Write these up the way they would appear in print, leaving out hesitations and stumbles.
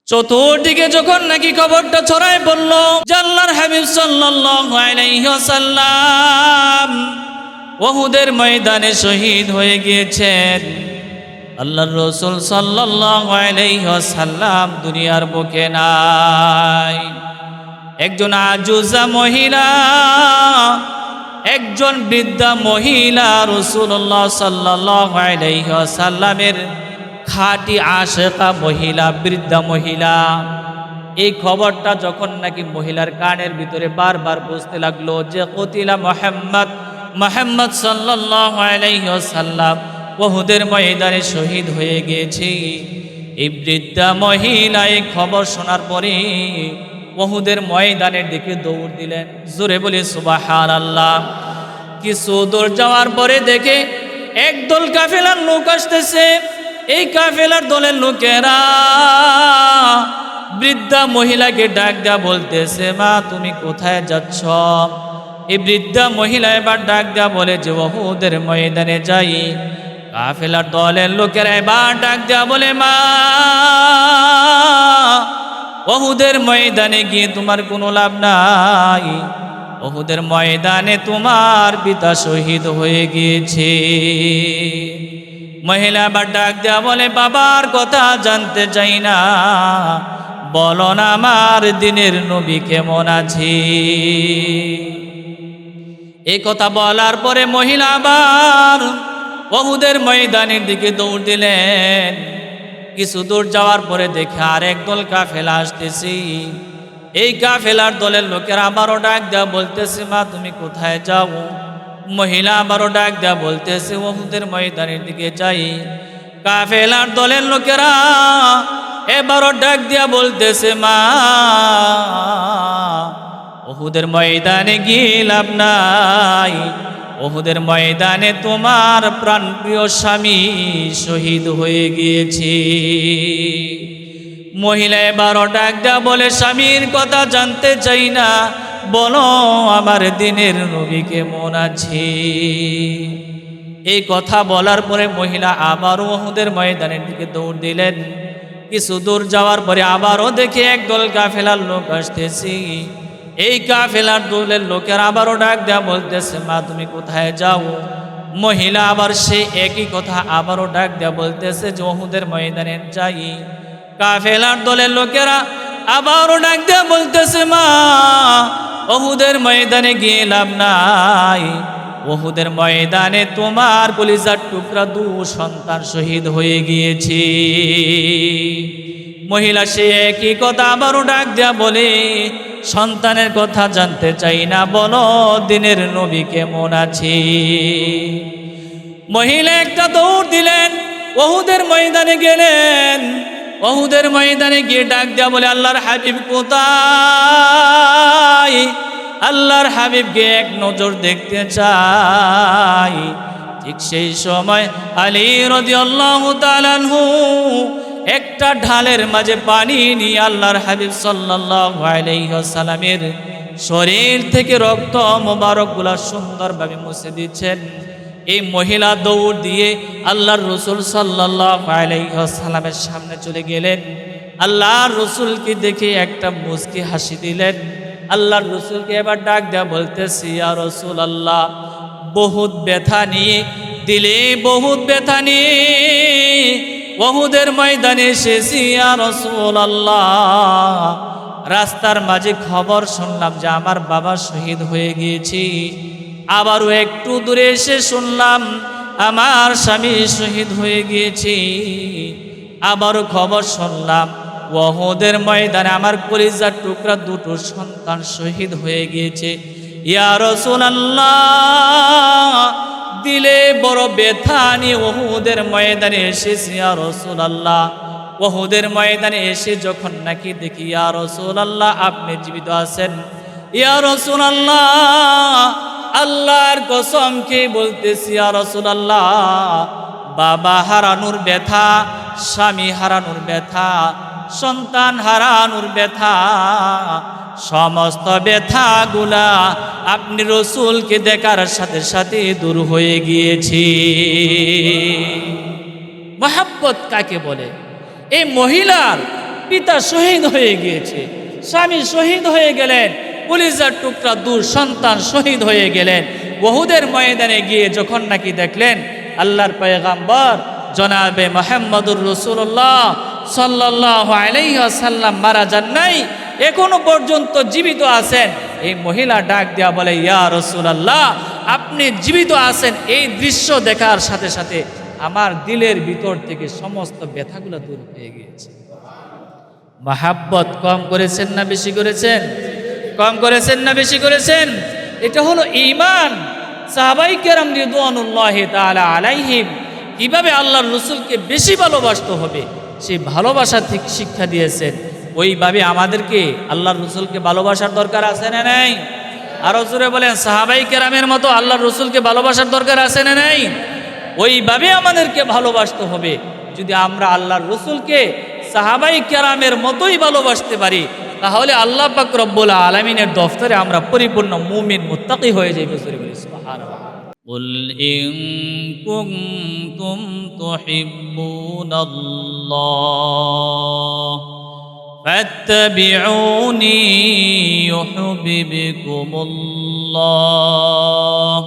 চতুর্দিকে যখন নাকি খবরটা ছড়ায় পড়ল যে আল্লাহর হাবিব সাল্লাল্লাহু আলাইহি ওয়াসাল্লাম উহুদের ময়দানে শহীদ হয়ে গিয়েছেন, আল্লাহর রাসূল সাল্লাল্লাহু আলাইহি ওয়াসাল্লাম দুনিয়ার বুকে নাই। একজন আজুজা মহিলা, একজন বৃদ্ধা মহিলা রাসূলুল্লাহ সাল্লাল্লাহু আলাইহি ওয়াসাল্লামের খাঁটি আশেকা মহিলা, বৃদ্ধা মহিলা, এই খবরটা যখন নাকি মহিলার কানের ভিতরে বারবার বসতে লাগলো যে কতিলা মুহাম্মদ সাল্লাল্লাহু আলাইহি ওয়াসাল্লাম উহুদের ময়দানে শহীদ হয়ে গিয়েছে, এই বৃদ্ধা মহিলা এই খবর শোনার পরে উহুদের ময়দানের দিকে দৌড় দিলেন। জোরে বলি সুবহানাল্লাহ। কিছু দূর যাওয়ার পরে দেখে একদল কাফেলার লোক আসতেছে। এই কাফেলার দলের লোকেরা বৃদ্ধা মহিলাকে ডাক দেয়া বলতেছে, মা তুমি কোথায় যাচ্ছ? এই বৃদ্ধা মহিলা এবার ডাক দেয়া বলে যে উহুদের ময়দানে যাই। কাফেলার দলের লোকেরা এবার ডাক দেয়া বলে, মা উহুদের ময়দানে গিয়ে তোমার কোনো লাভ নাই, উহুদের ময়দানে তোমার পিতা শহীদ হয়ে গিয়েছে। মহিলা আবার ডাক দেয়া বলে, বাবার কথা জানতে চাই না, বলো না আমার দিনের নবী কেমন আছে। এই কথা বলার পরে মহিলা আবার উহুদের ময়দানের দিকে দৌড় দিলেন। কিছু দূর যাওয়ার পরে দেখে আর একদল কাফেলা আসতেছি। এই কাফেলার দলের লোকেরা আবারও ডাক দেয়া বলতেছে, মা তুমি কোথায় যাও? মহিলা আবারও ডাক দেয়া বলতেছে উহুদের ময়দানের দিকে যাই। কাফেলার দলের লোকেরা এবারও ডাক দিয়া বলতেছে, মা উহুদের ময়দানে গিয়ে লাভ নাই, উহুদের ময়দানে তোমার প্রাণপ্রিয় স্বামী শহীদ হয়ে গিয়েছে। মহিলা এবারও ডাক দেয়া বলে, স্বামীর কথা জানতে চাই না, বলো আমার দিনের নবী কেমন আছে। এই কথা বলার পরে মহিলা আবারও উহুদের ময়দানের দিকে দৌড় দিলেন। কিছু দূর যাওয়ার পরে আবারও দেখে একদল কাফেলার লোক আসতেছি। এই কাফেলার দলের লোকের আবারও ডাক দেয়া বলতেছে, মা তুমি কোথায় যাও? মহিলা আবার সেই একই কথা আবারও ডাক দেয়া বলতেছে যে উহুদের ময়দানে যাই। কাফেলার দলের লোকেরা আবারও ডাক দেয়া বলতেছে, মা উহুদের ময়দানে গিয়ে লাভ নাই, উহুদের ময়দানে তোমার কলিজার টুকরা দু সন্তান শহীদ হয়ে গিয়েছে। মহিলা সে একই কথা আবারও ডাক দেয়া বলে, সন্তানের কথা জানতে চাই না, বলো দিনের নবী কেমন আছে। মহিলা একটা দৌড় দিলেন, উহুদের ময়দানে গেলেন। উহুদের ময়দানে গিয়ে ডাক দেয়া বলে, আল্লাহর হাবিব কোথায়? আল্লাহর হাবিবকে এক নজর দেখতে চাই। ঠিক সেই সময় আলী রাদিয়াল্লাহু তাআলা আনহু একটা ঢালের মাঝে পানি নিয়ে আল্লাহর হাবিব সাল্লাল্লাহু আলাইহি ওয়াসাল্লামের শরীর থেকে রক্ত মোবারকগুলা সুন্দরভাবে মুছে দিচ্ছেন। এই মহিলা দৌড় দিয়ে আল্লাহর রাসূল সাল্লাল্লাহু আলাইহি ওয়াসাল্লামের সামনে চলে গেলেন। আল্লাহর রাসূলকে দেখে একটা মুচকি হাসি দিলেন। আল্লাহর রাসূলকে এবার ডাক দেয়া বলতেছি, ইয়া রাসূলুল্লাহ, বহুত ব্যথা নিয়ে দিলে, বহুত ব্যথা নিয়ে উহুদের ময়দানে এসেছি ইয়া রাসূলুল্লাহ। রাস্তার মাঝে খবর শুনলাম যে আমার বাবা শহীদ হয়ে গিয়েছে। আবারও একটু দূরে এসে শুনলাম আমার স্বামী শহীদ হয়ে গিয়েছে। আবারও খবর শুনলাম উহুদের ময়দানে আমার কলিজার টুকরা দুটো সন্তান শহীদ হয়ে গিয়েছে। ইয়া রাসূলুল্লাহ, দিলে বড় ব্যথা নিয়ে উহুদের ময়দানে এসেছি ইয়া রাসূলুল্লাহ। উহুদের ময়দানে এসে যখন নাকি দেখি ইয়া রাসূলুল্লাহ আপনি জীবিত আছেন, ইয়া রাসূলুল্লাহ আল্লাহর কসম খেয়ে বলতেছি ইয়া রাসূলুল্লাহ, বাবা হারানোর ব্যথা, স্বামী হারানোর ব্যথা, সন্তান হারানোর ব্যথা, সমস্ত ব্যথাগুলা আপনি রসুলকে দেখার সাথে সাথে দূর হয়ে গিয়েছে। মহব্বত কাকে বলে? এই মহিলার পিতা শহীদ হয়ে গিয়েছে, স্বামী শহীদ হয়ে গেলেন, কলিজার টুকরা দূর সন্তান শহীদ হয়ে গেলেন। উহুদের ময়দানে গিয়ে যখন নাকি দেখলেন আল্লাহর পয়গম্বর জনাবে মুহাম্মদুর রাসূলুল্লাহ সাল্লাল্লাহু আলাইহি ওয়াসাল্লাম মারা যান নাই, এখনো পর্যন্ত জীবিত আছেন, এই মহিলা ডাক দেয়া বলে, ইয়া রাসূলুল্লাহ, আপনি জীবিত আছেন। এই দৃশ্য দেখার সাথে সাথে আমার দিলের ভিতর থেকে সমস্ত ব্যথাগুলো দূর হয়ে গিয়েছে। মহাব্বত কম করেছেন না বেশি করেছেন? কম করেছেন না বেশি করেছেন? এটা হলো ঈমান। সাহাবায়ে কেরাম রিদওয়ানুল্লাহি তাআলা আলাইহিম কিভাবে আল্লাহর রাসূলকে বেশি ভালোবাসতে হবে সেই ভালোবাসা ঠিক শিক্ষা দিয়েছেন। ওইভাবে আমাদেরকে আল্লাহর রাসূলকে ভালোবাসার দরকার আছে না নাই? আরো জোরে বলেন, সাহাবায়ে কেরামের মতো আল্লাহর রাসূলকে ভালোবাসার দরকার আছে না নাই? ওইভাবে আমাদেরকে ভালোবাসতে হবে। যদি আমরা আল্লাহর রাসূলকে সাহাবায়ে কেরামের মতোই ভালোবাসতে পারি, তাহলে আল্লাহ পাক রব্বুল আলামিনের দফতরে আমরা পরিপূর্ণ মুমিন মুত্তাকি হয়ে যাইব। সুবহানাল্লাহ। قل إن كنتم تحبون الله فاتبعوني يحببكم الله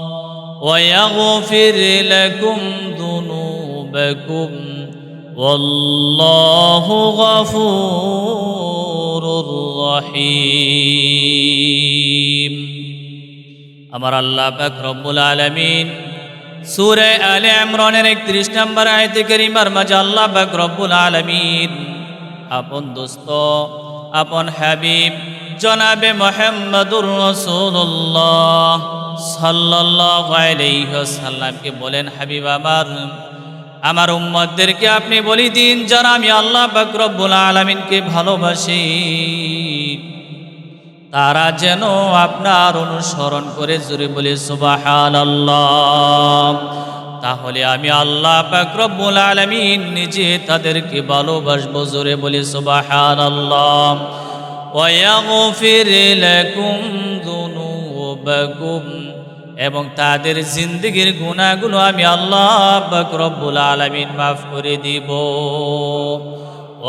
ويغفر لكم ذنوبكم والله غفور رحيم। আমার আল্লাহ পাক রব্বুল আলামিন সূরা আলে ইমরানের 31 নম্বর আয়াতে কারিমার মাঝে আল্লাহ পাক রব্বুল আলামিন আপন দোস্ত, আপন হাবিব জনাবে মুহাম্মদুর রাসূলুল্লাহ সাল্লাল্লাহু আলাইহি ওয়াসাল্লামকে বলেন, হাবিব আমার উম্মতদেরকে আপনি বলি দিন, যারা আমি আল্লাহ পাক রব্বুল আলামিনকে ভালোবাসি তারা যেন আপনার অনুসরণ করে, জোরে বলে সুবহানাল্লাহ। তাহলে আমি আল্লাহ পাক রব্বুল আলামিন নিজে তাদেরকে ভালোবাসবো, জোরে বলে সুবহানাল্লাহ। ওয়া ইয়াগফির লাকুম যুনুবাকুম, এবং তাদের জিন্দেগীর গুনাহগুলো আমি আল্লাহ পাক রব্বুল আলামিন মাফ করে দিব।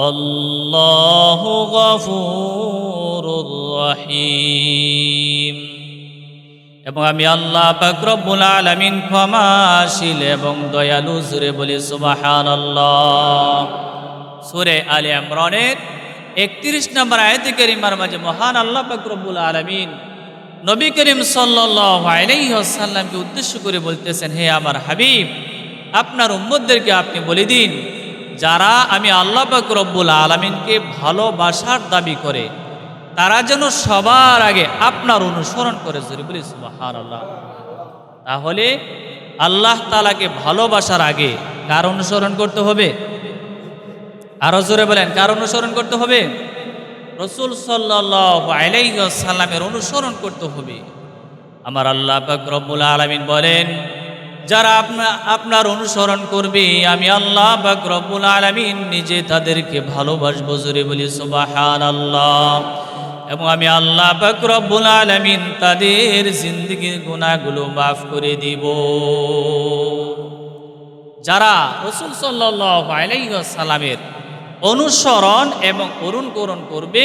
আল্লাহু গফুরুর রহিম, এবং আমি আল্লাহ পাক রব্বুল আলামিন ক্ষমাশীল এবং দয়ালু, জোরে বলি সুবহানাল্লাহ। সূরা আলে ইমরানের 31 নম্বর আয়াতে কারিমার মাঝে মহান আল্লাহ পাক রব্বুল আলামিন নবী করিম সাল্লাল্লাহু আলাইহি ওয়াসাল্লামকে উদ্দেশ্য করে বলতেছেন, হে আমার হাবিব, আপনার উম্মতদেরকে আপনি বলে দিন, যারা আমি আল্লাহ পাক রব্বুল আলামিনকে ভালোবাসার দাবি করে তারা যেন সবার আগে আপনার অনুসরণ করে, জোরে বলি সুবহানাল্লাহ। তাহলে আল্লাহ তাআলাকে ভালোবাসার আগে কার অনুসরণ করতে হবে? আরো জোরে বলেন, কার অনুসরণ করতে হবে? রাসূল সাল্লাল্লাহু আলাইহি ওয়াসাল্লামের অনুসরণ করতে হবে। আমার আল্লাহ পাক রব্বুল আলামিন বলেন, যারা আপনার অনুসরণ করবে আমি আল্লাহ পাক রব্বুল আলামিন নিজে তাদেরকে ভালোবাসবো, জোরে বলি সুবহানাল্লাহ। এবং আমি আল্লাহ পাক রব্বুল আলামিন তাদের জিন্দেগীর গুনাহগুলো মাফ করে দিব। যারা রাসূল সাল্লাল্লাহু আলাইহি ওয়াসাল্লামের অনুসরণ এবং অনুকরণ করবে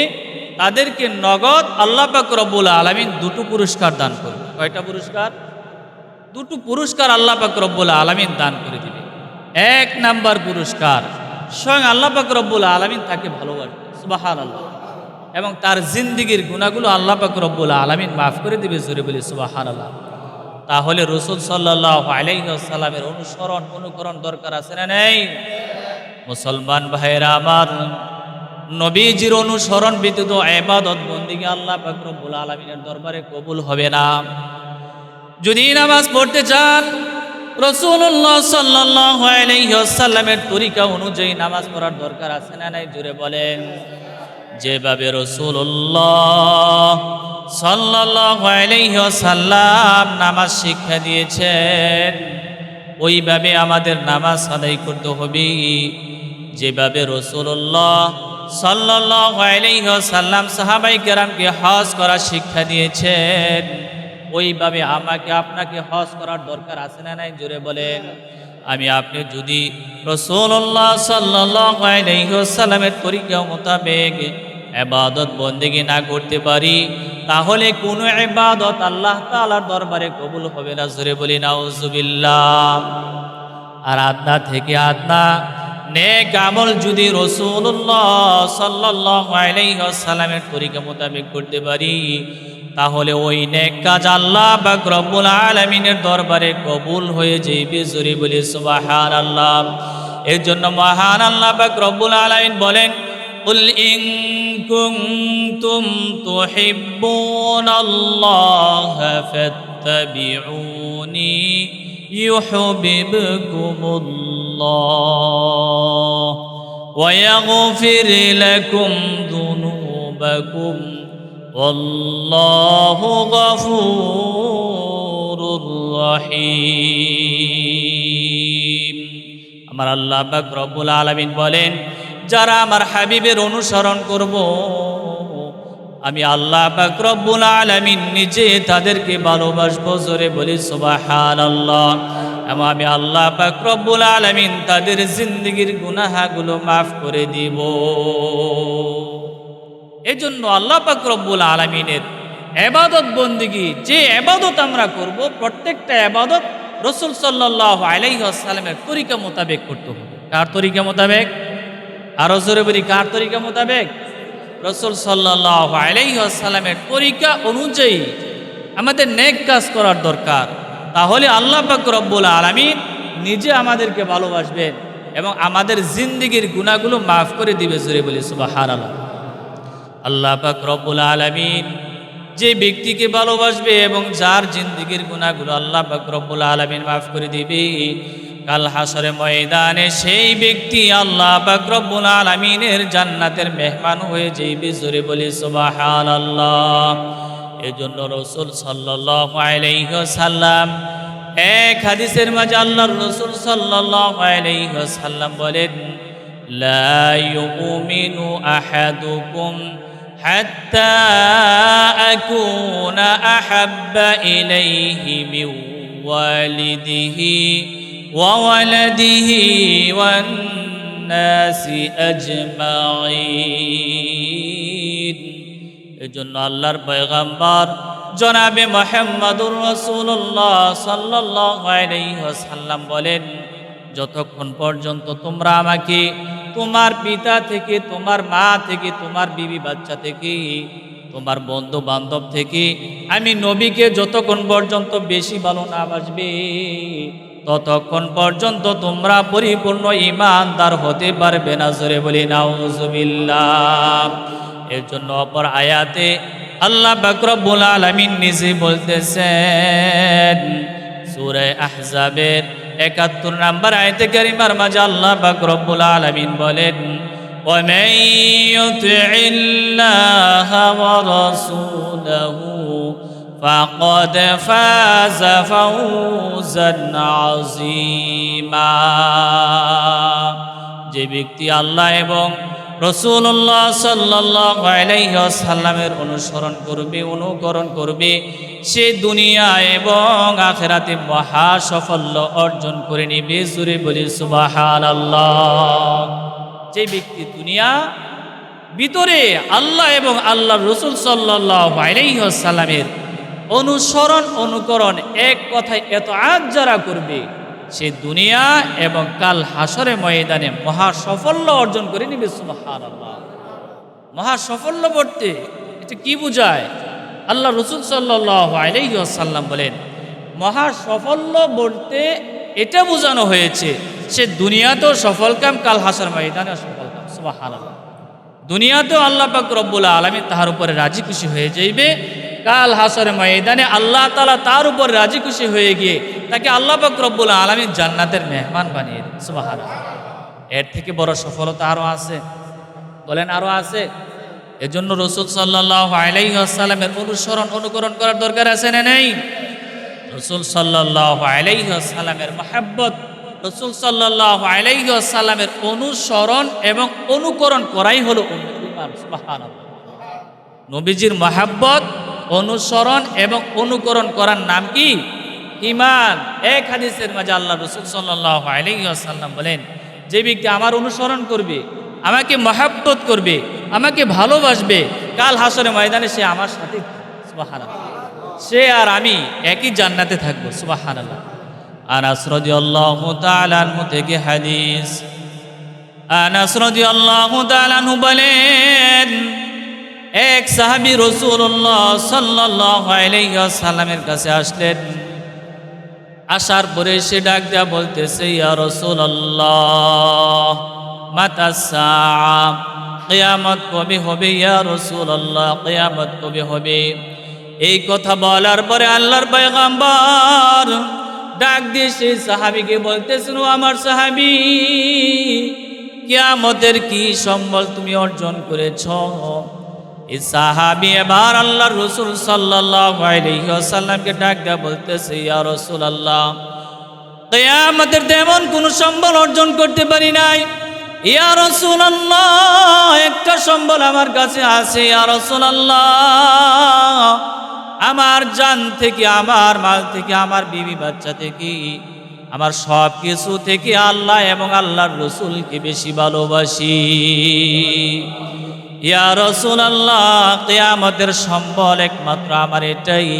তাদেরকে নগদ আল্লাহ পাক রব্বুল আলামিন দুটো পুরস্কার দান করবে। কয়টা পুরস্কার? দুটো পুরস্কার আল্লাহ পাক রব্বুল আলামিন দান করে দিবে। এক নাম্বার পুরস্কার, স্বয়ং আল্লাহ পাক রব্বুল আলামিন তাকে ভালোবাসবে, সুবহানাল্লাহ, এবং তার জিন্দেগীর গুনাহগুলো আল্লাহ পাক রব্বুল আলামিন মাফ করে দিবে, জোরে বলি সুবহানাল্লাহ। তাহলে রাসূল সাল্লাল্লাহু আলাইহি ওয়াসাল্লামের অনুকরণ দরকার আছে না নেই? মুসলমান ভাইরা আমার, নবীজির অনুসরণ ব্যতীত ইবাদত বন্দেগী আল্লাহ পাক রব্বুল আলামিনের দরবারে কবুল হবে না। যদি নামাজ পড়তে চান রাসূলুল্লাহ সাল্লাল্লাহু আলাইহি ওয়াসাল্লামের তরিকা অনুযায়ী নামাজ পড়ার দরকার আছে না নাই? জোরে বলেন। যেভাবে রাসূলুল্লাহ সাল্লাল্লাহু আলাইহি ওয়াসাল্লাম নামাজ শিক্ষা দিয়েছেন ওইভাবে আমাদের নামাজ আদায় করতে হবে। যেভাবে রাসূলুল্লাহ সাল্লাল্লাহু আলাইহি ওয়াসাল্লাম সাহাবায়ে কেরামকে হজ করার শিক্ষা দিয়েছেন ওইভাবে আমাকে আপনাকে হজ করার দরকার আছে না নাই? জোরে বলেন। আমি আপনি যদি রাসূলুল্লাহ সাল্লাল্লাহু আলাইহি ওয়াসাল্লামের তরিকা মোতাবেক ইবাদত বন্দেগী না করতে পারি, তাহলে কোনো ইবাদত আল্লাহ তাআলার দরবারে কবুল হবে না। জোরে বলি নাউজুবিল্লাহ। আর আদনা থেকে আদনা নেক আমল যদি রাসূলুল্লাহ সাল্লাল্লাহু আলাইহি ওয়াসাল্লামের তরিকা মোতাবেক করতে পারি, তাহলে ওই নেক কাজ আল্লাহ পাক রব্বুল আলামিনের দরবারে কবুল হয়ে যাবে। জোরে বলি সুবহানাল্লাহ। এর জন্য মহান আল্লাহ পাক রব্বুল আলামিন বলেন, কুল ইন কুনতুম তুহিব্বুনাল্লাহ ফাত্তাবিউনি ইউহিব্বুকুমুল্লাহ ওয়া ইয়াগফির লাকুম যুনুবাকুম ওয়াল্লাহু গফুরুর রহিম। আমার আল্লাহ পাক রব্বুল আলামিন বলেন, যারা আমার হাবিবের অনুসরণ করব, আমি আল্লাহ পাক রব্বুল আলামিন নিজে তাদেরকে ভালোবাসবো। জোরে বলি সুবহানাল্লাহ। এবং আমি আল্লাহ পাক রব্বুল আলামিন তাদের জিন্দেগীর গুনাহগুলো মাফ করে দিব। এজন্য আল্লাহ পাক রব্বুল আলামিনের ইবাদত বন্দেগী, যে ইবাদত আমরা করব, প্রত্যেকটা ইবাদত রাসূল সাল্লাল্লাহু আলাইহি ওয়াসাল্লামের তরিকা মোতাবেক করতে হবে। কার তরিকা মোতাবেক? আরো জোরে বলি, কার তরিকা মোতাবেক? রাসূল সাল্লাল্লাহু আলাইহি ওয়াসাল্লামের তরিকা অনুযায়ী আমাদের নেক কাজ করার দরকার। তাহলে আল্লাহ পাক রব্বুল আলামিন নিজে আমাদেরকে ভালোবাসবেন এবং আমাদের জিন্দেগীর গুনাহগুলো মাফ করে দিবে। জোরে বলি সুবহানাল্লাহ। আল্লাহ পাক রব্বুল আলামিন যে ব্যক্তিকে ভালোবাসবে এবং যার জিন্দেগীর গুনাহগুলো আল্লাহ পাক রব্বুল আলামিন মাফ করে দিবে, কাল হাসরে ময়দানে সেই ব্যক্তি আল্লাহ পাক রব্বুল আলামিনের জান্নাতের মেহমান হয়ে যাইবে। জোরে বলি সুবহানাল্লাহ। এজন্য রাসূল সাল্লাল্লাহু আলাইহি ওয়াসাল্লাম এক হাদিসের মাঝে আল্লাহর রাসূল সাল্লাল্লাহু আলাইহি ওয়াসাল্লাম বলেন, লা ইউমিনু আহাদুকুম হাত্তা আকুনা আহাব্বা ইলাইহি মিন ওয়ালিদিহি ওয়া ওয়ালাদিহি ওয়ান নাসি আজমাইন। এজন্য আল্লাহর পয়গম্বর জনাবে মুহাম্মদুর রাসূলুল্লাহ সাল্লাল্লাহু আলাইহি ওয়াসাল্লাম বলেন, যতক্ষণ পর্যন্ত তোমরা আমাকে তোমার পিতা থেকে, তোমার মা থেকে, তোমার বিবি বাচ্চা থেকে, তোমার বন্ধু বান্ধব থেকে আমি নবীকে যতক্ষণ পর্যন্ত বেশি ভালো না বাসবে, ততক্ষণ পর্যন্ত তোমরা পরিপূর্ণ ঈমানদার হতে পারবে না। জোরে বলি নাউজুবিল্লাহ। এর জন্য অপর আয়াতে আল্লাহ পাক রব্বুল আলামিন নিজে বলতেছেন, সূরা আহজাবের ৭১ নম্বর আয়াতে কারিমার মাঝে আল্লাহ পাক রব্বুল আলামিন বলেন, ওয়া মান ইউতি'িল্লাহা ওয়া রাসূলাহু ফাকাদ ফাযা ফাওজান আযীমা। যে ব্যক্তি আল্লাহ এবং রাসূলুল্লাহ সাল্লাল্লাহু আলাইহি ওয়াসাল্লামের অনুসরণ করবে, অনুকরণ করবে, সে দুনিয়া এবং আখিরাতে মহা সাফল্য অর্জন করে নেবে। জোরে বলি সুবহানাল্লাহ। যে ব্যক্তি দুনিয়া ভিতরে আল্লাহ এবং আল্লাহর রাসূল সাল্লাল্লাহু আলাইহি ওয়াসাল্লামের অনুসরণ অনুকরণ এক কথায় এতআত যারা করবে, সে দুনিয়া এবং কাল হাসরে ময়দানে মহা সাফল্য অর্জন করে নেবে। সুবহানাল্লাহ। মহা সাফল্য বলতে এটা কি বোঝায়? আল্লাহ রাসূল সাল্লাল্লাহু আলাইহি ওয়াসাল্লাম বলেন, মহা সাফল্য বলতে এটা বোঝানো হয়েছে সে দুনিয়াতেও সফলকাম, কাল হাসর ময়দানেও সফলকাম। সুবহানাল্লাহ। দুনিয়াতেও আল্লাহ পাক রব্বুল আলামিন তাহার উপরে রাজি খুশি হয়ে যাইবে, কাল হাসর ময়দানে আল্লাহ তাআলা তার উপর রাজি খুশি হয়ে গিয়ে তাকে আল্লাহ পাক রব্বুল আলামিন জান্নাতের মেহমান বানিয়ে দেন। সুবহানাল্লাহ। এর থেকে বড় সফলতা আরো আছে? বলেন আরো আছে? এজন্য রাসূল সাল্লাল্লাহু আলাইহি ওয়াসাল্লামের অনুসরণ অনুকরণ করার দরকার আছে না নেই? রাসূল সাল্লাল্লাহু আলাইহি ওয়াসাল্লামের মহব্বত, রাসূল সাল্লাল্লাহু আলাইহি ওয়াসাল্লামের অনুসরণ এবং অনুকরণ করাই হলো ঈমান। সুবহানাল্লাহ। নবীজির মহব্বত, অনুসরণ এবং অনুকরণ করার নাম কি? ঈমান। এক হাদিসের মাঝে আল্লাহ রাসূল সাল্লাল্লাহু আলাইহি ওয়াসাল্লাম বলেন, যে ব্যক্তি আমার অনুসরণ করবে, আমাকে মহব্বত করবে, আমাকে ভালোবাসবে, কাল হাসরের ময়দানে সে আমার সাথে, সুবহানাল্লাহ, সে আর আমি একই জান্নাতে থাকবো, সুবহানাল্লাহ। আনাস রাদিয়াল্লাহু তাআলা আনহু থেকে হাদিস, আনাস রাদিয়াল্লাহু তাআলা আনহু বলেন, এক সাহাবী রাসূলুল্লাহ সাল্লাল্লাহু আলাইহি ওয়াসাল্লামের কাছে আসলেন। আসার পরে সে ডাক দেয়া বলতেছে, ইয়া রাসূলুল্লাহ মাতাস সাআ, কিয়ামত কবে হবে ইয়া রাসূলুল্লাহ, কিয়ামত কবে হবে? এই কথা বলার পরে আল্লাহর পয়গম্বর ডাক দিয়ে সেই সাহাবীকে বলতেছেন, ও আমার সাহাবী, কিয়ামতের কি সম্বল তুমি অর্জন করেছ? এই সাহাবী এবার আল্লাহর রাসূল সাল্লাল্লাহু আলাইহি ওয়াসাল্লামকে ডাক দেয়া বলতেছে, ইয়া রাসূলুল্লাহ, কিয়ামতের তেমন কোনো সম্বল অর্জন করতে পারি নাই। ইয়া রাসূলুল্লাহ, একটা সম্বল আমার কাছে আছে ইয়া রাসূলুল্লাহ, আমার জান থেকে, আমার মাল থেকে, আমার বিবি বাচ্চা থেকে, আমার সব কিছু থেকে আল্লাহ এবং আল্লাহর রাসূলকে বেশি ভালোবাসি। ইয়া রাসূলুল্লাহ, কিয়ামতের সম্বল একমাত্র আমার এটাই।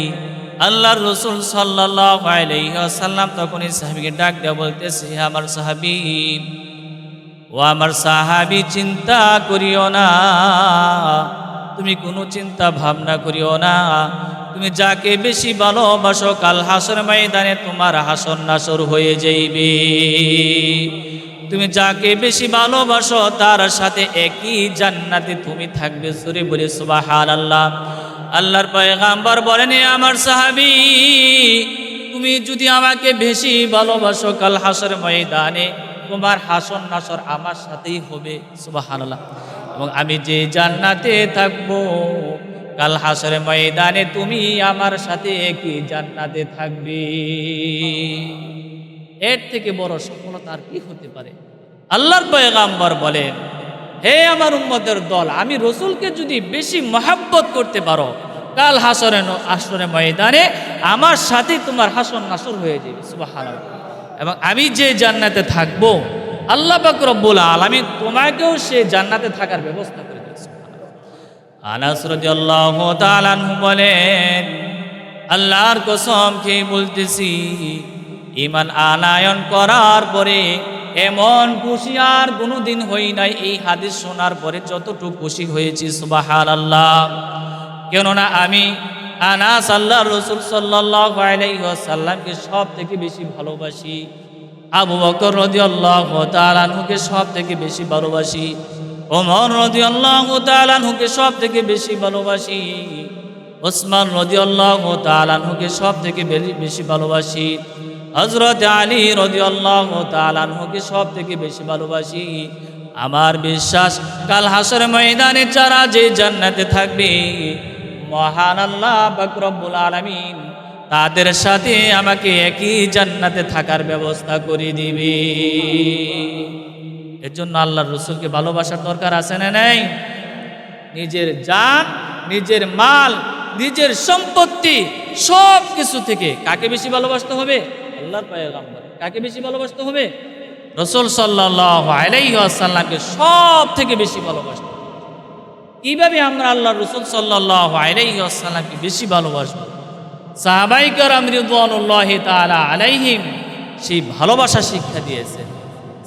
আল্লাহর রাসূল সাল্লাল্লাহু আলাইহি ওয়াসাল্লাম তখন এই সাহাবীকে ডাক দেয়া বলতেছে, হে আমার সাহাবী, ও আমার সাহাবী, চিন্তা করিও না, তুমি কোনো চিন্তা ভাবনা করিও না। তুমি যাকে বেশি ভালোবাসো, কাল হাসর ময়দানে তোমার হাসর নাসর হয়ে যাইবে। তুমি যাকে বেশি ভালোবাসো তার সাথে একই জান্নাতে তুমি থাকবে। জোরে বলে সুবহানাল্লাহ। আল্লাহর পয়গম্বর বলেন, আমার সাহাবী, তুমি যদি আমাকে বেশি ভালোবাসো, কাল হাসর ময়দানে তোমার হাসর নাসর আমার সাথেই হবে, সুবহানাল্লাহ। এবং আমি যে জান্নাতে থাকবো, কাল হাসরের ময়দানে তুমি আমার সাথে একই জান্নাতে থাকবে। এর থেকে বড় সফলতা আর কি হতে পারে? আল্লাহর পয়গম্বর বলেন, হে আমার উম্মতের দল, আমি রাসূলকে যদি বেশি মহব্বত করতে পারো, কাল হাসরের ময়দানে আমার সাথে তোমার হাসর নাসর হয়ে যাবে, সুবহানাল্লাহ। এবং আমি যে জান্নাতে থাকবো, আল্লাহ পাক রব্বুল আলামিন তোমাকেও সে জান্নাতে থাকার ব্যবস্থা করে দিয়েছে। আনাস রাদিয়াল্লাহু তাআলা আনহু বলেন, আল্লাহর কসম খেয়ে বলতেছি, ঈমান আনায়ন করার পরে এমন খুশি আর কোনোদিন হই নাই এই হাদিস শোনার পরে যতটুকু খুশি হয়েছি, সুবহানাল্লাহ। কেননা আমি আনাস আল্লাহর রাসূল সাল্লাল্লাহু আলাইহি ওয়াসাল্লামকে সব থেকে বেশি ভালোবাসি, আবু বকর রাদিয়াল্লাহু তাআলা আনহুকে সব থেকে বেশি ভালোবাসি, ওমর রাদিয়াল্লাহু তাআলা আনহুকে সব থেকে বেশি ভালোবাসি, ওসমান রাদিয়াল্লাহু তাআলা আনহুকে সব থেকে বেশি ভালোবাসি, হযরত আলী রাদিয়াল্লাহু তাআলা আনহুকে সব থেকে বেশি ভালোবাসি। আমার বিশ্বাস, কাল হাসরের ময়দানে যারা যে জান্নাতে থাকবে, মহান আল্লাহ পাক রব্বুল আলামিন তাদের সাথে আমাকে একই জান্নাতে থাকার ব্যবস্থা করে দিবে। এর জন্য আল্লাহর রাসূলকে ভালোবাসার দরকার আছে না নাই? নিজের জান, নিজের মাল, নিজের সম্পত্তি সব কিছু থেকে কাকে বেশি ভালোবাসতে হবে? আল্লাহর পয়গম্বর। কাকে বেশি ভালোবাসতে হবে? রাসূল সাল্লাল্লাহু আলাইহি ওয়াসাল্লামকে সব থেকে বেশি ভালোবাসতে হবে। কিভাবে আমরা আল্লাহর রাসূল সাল্লাল্লাহু আলাইহি ওয়াসাল্লামকে বেশি ভালোবাসবো? সাহাবায়ে কেরাম রিদওয়ানুল্লাহি তাআলা আলাইহিম সেই ভালোবাসা শিক্ষা দিয়েছেন।